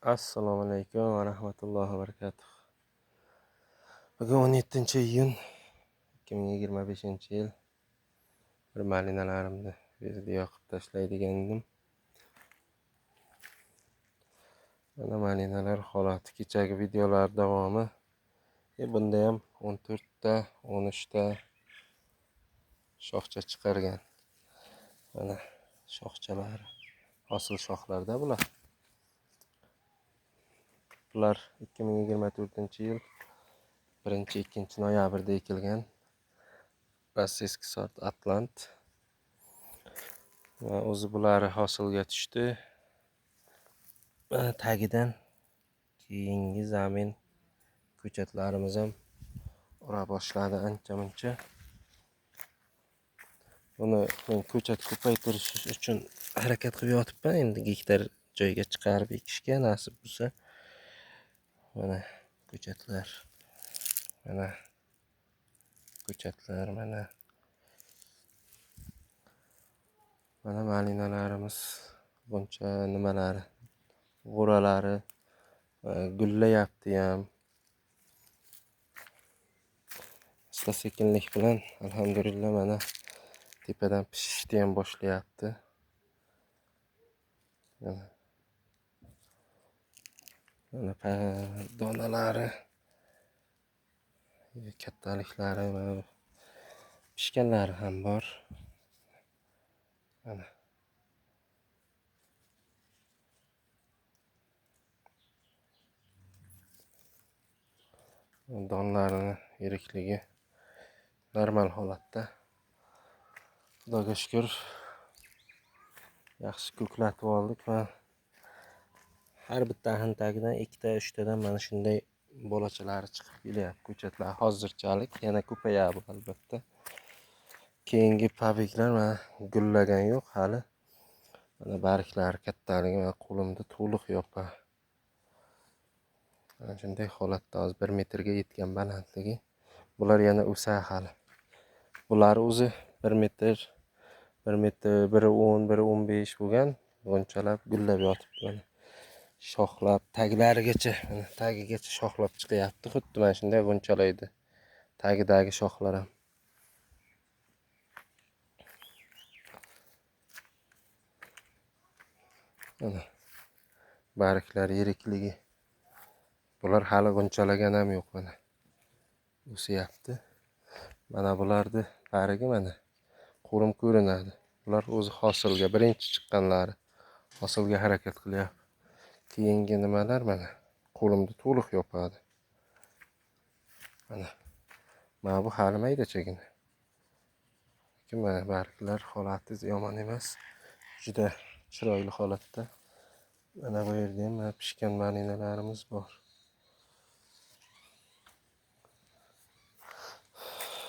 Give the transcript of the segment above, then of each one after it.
Assalomu alaykum va rahmatullohi va barakatuh. Bugun 17-iyun 2025-yil. Bir malinalarimni video qilib tashlay degandim. Mana malinalar holati, kechagi videolar davomi. Bunda ham 14 ta, 13 ta shoxcha chiqargan. Mana shoxchalar, hosil shoxlarda bular. Bular 2024-yil 1-2 noyabrda ekilgan. Rossiyskiy sort Atlant. Va o'zi bular hosilga tushdi. Tagidan keyingi zamin ko'chatlarimiz ham ura boshladi ancha-muncha. Buni men ko'chat ko'paytirish uchun harakat qilib yotibman. Endi gektar joyga chiqarib ekishga nasib bo'lsa. Mana ko'chatlar. Mana ko'chatlar, mana malinalarimiz, buncha nimalari, g'o'ralari gullayapti ham. Asta-sekinlik bilan alhamdulillah mana tepadan pishishni ham boshlayapti. Mana donalari, kattaliklari va pishganlari ham bor. Mana donlarini yirikligi normal holatda. Xudoga shukr, yaxshi ko'klatib oldik va har bitta tagidan 2 ta 3 tadan mana shunday bolachalari chiqib kelyapti. Ko'chatlar hozirchalik yana ko'payadi albatta. Keyingi pobeglar mana gullagan yo'q hali. Mana barglari kattaligi va qo'limda to'liq yopa. Mana shunday holatda hozir 1 metrga yetgan balandligi. Bular yana o'sa hali. Bular o'zi 1 metr, 1.10, 1.15 bo'lgan. Bunchalar gullab yotibdi. Mana shoxlab taglarigacha, mana tagigacha shoxlab chiqyapti. Xuddi mana shunday bunchalaydi. Tagidagi shoxlar ham. Mana barglar yirikligi. Bular hali bunchalagan ham yo'q mana. O'syapti. Mana bularni bargi mana qo'lim ko'rinadi. Bular o'zi hosilga birinchi chiqqanlari. Hosilga harakat qilyapti. Keyingi nimalar mana qo'limda to'liq yopadi. Mana bu hali maydachagina. Mana barglar holati yomon emas. Juda chiroyli holatda. Mana bu yerda ham pishgan malinalarimiz bor.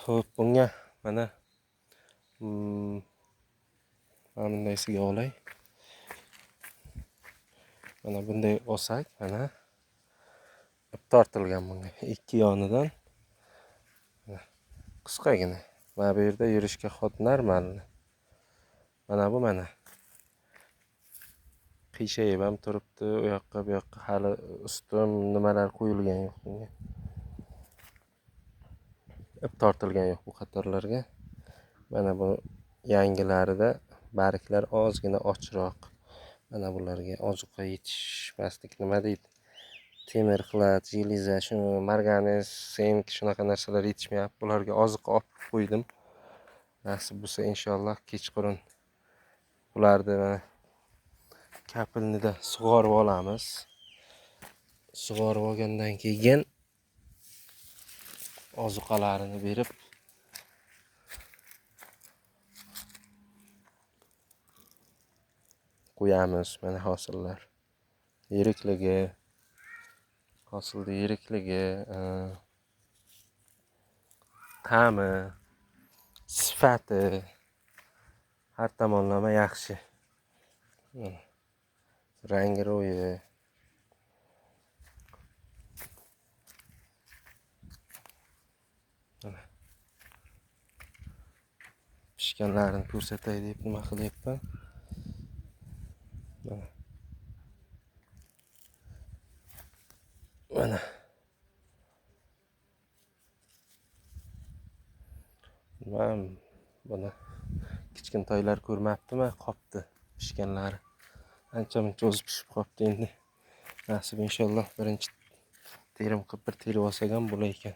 Xo'p, bunga mana bundaysiga olay. Mana bunday olsak, mana tortilgan bunga ikki yonidan. Qisqagina. Mana bu yerda yurishga xod normal. Mana bu mana qiyshayib ham turibdi. U yoqqa bu yoqqa hali ustim nimalar qo'yilgan yo'q bunga. Tortilgan yo'q bu qatorlarga. Mana bu yangilarida barglar ozgina ochroq. Mana bularga ozuqa yetishmaslik nima deydi? Temir xlat, jeliza, shu marganes, senk shunaqa narsalar yetishmayapti. Bularga ozuqa olib qo'ydim. Nasib bo'lsa inshaalloh kechqurun bularni kapilnida sug'orib olamiz. Sug'orib olgandan keyin ozuqalarini berib qo'yamiz. Mana hosillar yirikligi, hosilda yirikligi, ta'mi, sifati har tomonlama yaxshi. Rangi ro'yi. Pishganlarini ko'rsatay deb nima qilyapman. Mana men buni kichkintoylar ko'rmabdimi, qopdi pishganlari. Ancha-muncha o'zi pishib qopti endi. Nasib inshaalloh birinchi terim qilib bir terib olsak ham bo'lar ekan.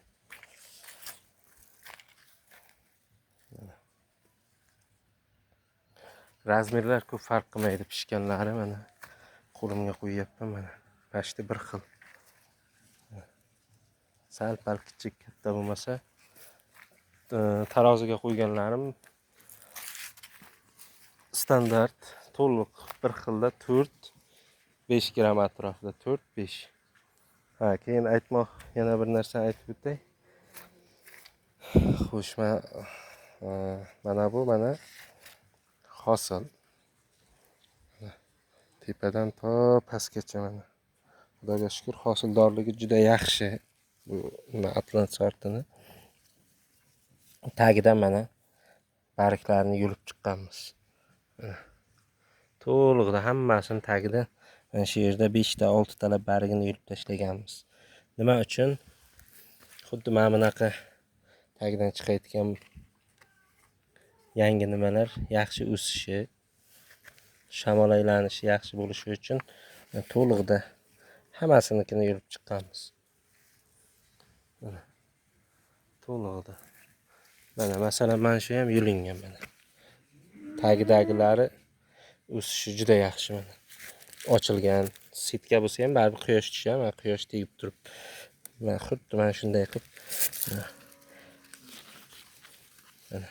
Razmerlar ko'p farq qilmaydi pishganlari. Mana qo'limga qo'yyapman mana. Pashti bir xil. Sal-pal kichik katta bo'lmasa, taroziga qo'yganlarim standart to'liq bir xilda 4-5 gram atrofida 4-5. Ha, keyin yana bir narsa aytib o'tay. Xo'sh, mana bu hosil. Tepadan to pastgacha mana. Xudoga shukr, hosildorligi juda yaxshi. Bu Atlant sortini. Tagidan mana barglarni yulib chiqqanmiz. To'liqda hammasini tagidan mana shu yerda 5 ta 6 talab bargini yulib tashlaganmiz. Nima uchun? Xuddi mana bunaqa tagidan chiqayotgan yangi nimalar yaxshi o'sishi, shamol aylanishi yaxshi bo'lishi uchun to'liqda hammasinikini yulib chiqqanmiz. To'liqda. Mana masalan mana shu ham yulingan mana. Tagidagilari o'sishi juda yaxshi mana. Ochilgan, sitka bo'lsa ham baribir quyosh tushadi, mana quyosh tegib turib. Mana xuddi mana shunday qilib mana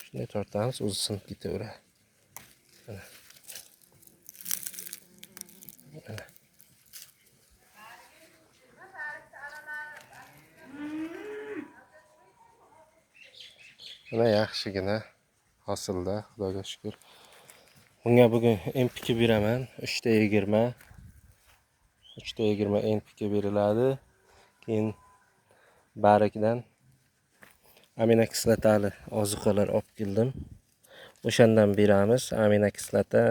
shunday tortamiz, o'zi sinib ketaveradi. Mana yaxshigina hosilda, xudoga shukr. Bunga bugun NPK beraman, 3 ta 20. 3 ta 20 NPK beriladi. Keyin barikdan aminokislotali ozuqalar olib keldim. O'shandan beramiz. Aminokislota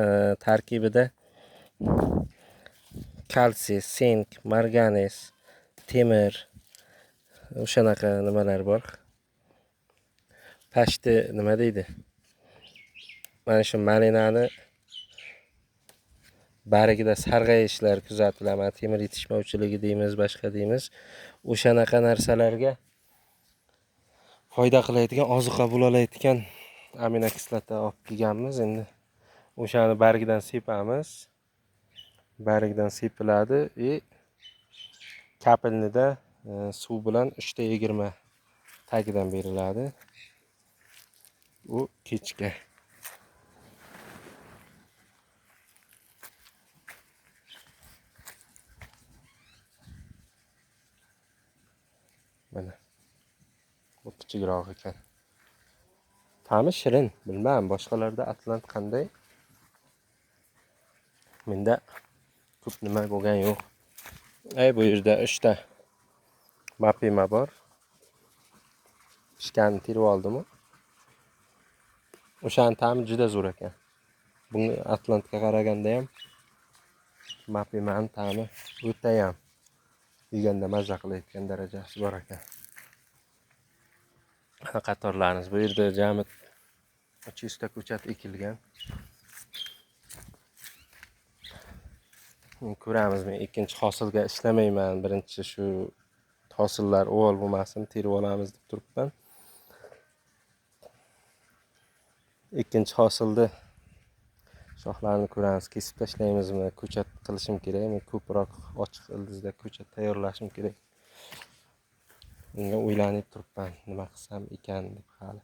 tarkibida kalsiy, sink, marganiz, temir, o'shanaqa nimalar bor. Pashti nima deydi? Mana shu malinani barigida sarg'ayishlar kuzatiladi. Temir yetishmovchiligi deymiz, boshqa deymiz. O'shanaqa narsalarga foyda qiladigan, ozuqa bo'lalayotgan aminokislota olib kelganmiz. Endi o'shani barigidan sepamiz. Barigidan sepiladi kapelnida suv bilan 3 ta 20 tagidan beriladi. U kechga. Mana bu kichikroq ekan. Ta'mi shirin, bilmadim boshqalarda Atlant qanday. Menda ko'p nima bo'lgan yo'q. Bu yerda 3 ta mapima bor. Pishganni terib oldim. O'shaning ta'mi juda zo'r ekan. Bunga Atlantga qaraganda ham mapimaning ta'mi o'ta ham yeganda mazza qilayotgan darajasi bor ekan. Qatorlarimiz bu yerda jami 300 ta ko'chat ekilgan. Ko'ramiz, men ikkinchi hosilga ishlamayman. Birinchi shu hosillar o'g'il bo'lmasin, terib olamiz deb turibman. Ikkinchi hosilda shoxlarni ko'ramiz, kesib tashlaymizmi, ko'chat qilishim kerak. Men ko'proq ochiq ildizda ko'chat tayyorlashim kerak. Bunga o'ylanib turibman, nima qilsam ekan deb hali.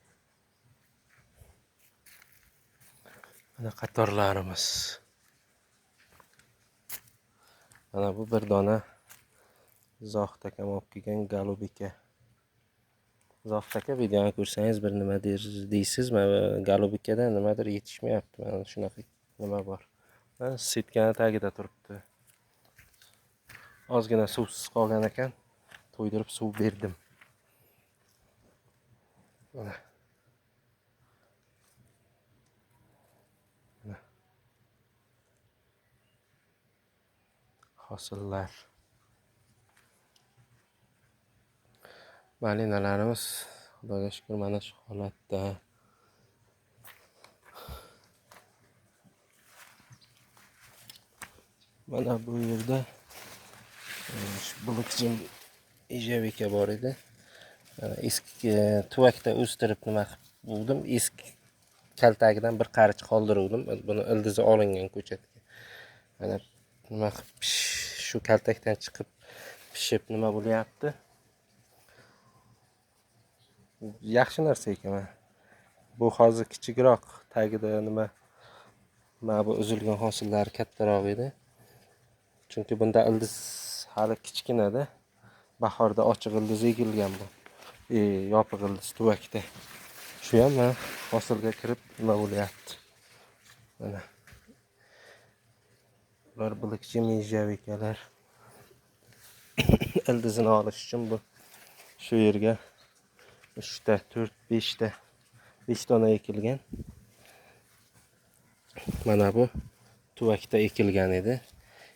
Mana qatorlarimiz. Mana bu bir dona Zohid akam olib kelgan Golubika. Zohid aka, videoni ko'rsangiz bir nima deysiz? Mana Golubikada nimadir yetishmayapti. Mana shunaqa nima bor. Mana setkani tagida turibdi. Ozgina suvsiz qolgan ekan. To'ydirib suv berdim. Mana. Hosillar. Malinalarimiz xudoga shukr mana shu holatda. Mana bu yerda shu bulikjim ijavika bor edi. Eski tuvakda o'stirib nima qilib bo'ldim. Eski kaltagidan bir qarich qoldiruvdim. Buni ildizi olingan ko'chatga. Mana nima qilib shu kaltakdan chiqib pishib nima bo'lyapti? Yaxshi narsa ekan. Bu hozir kichikroq, tagida nima bu uzilgan hosillari kattaroq edi. Chunki bunda ildiz hali kichkinada. Bahorda ochiq ildiz egilgan bu. Yopiq ildiz tuvakda. Shu ham hosilga kirib nima bo'lyapti. Mana bular bulikjim ijavikalar. Ildizini olish uchun bu shu yerga 3 ta, 4, 5 ta 5 dona ekilgan. Mana bu tuvakda ekilgan edi.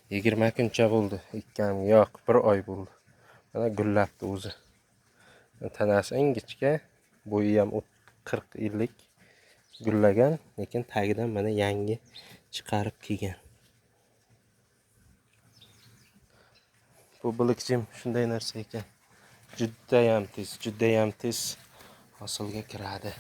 20 kuncha bo'ldi. Ekkan yo'q, 1 oy bo'ldi. Mana gullabdi o'zi. Tanasi ingichka, bo'yi ham 40 yillik gullagan, lekin tagidan mana yangi chiqarib kelgan. Bu bulikjim shunday narsa ekan. Juda ham tez hosilga kiradi.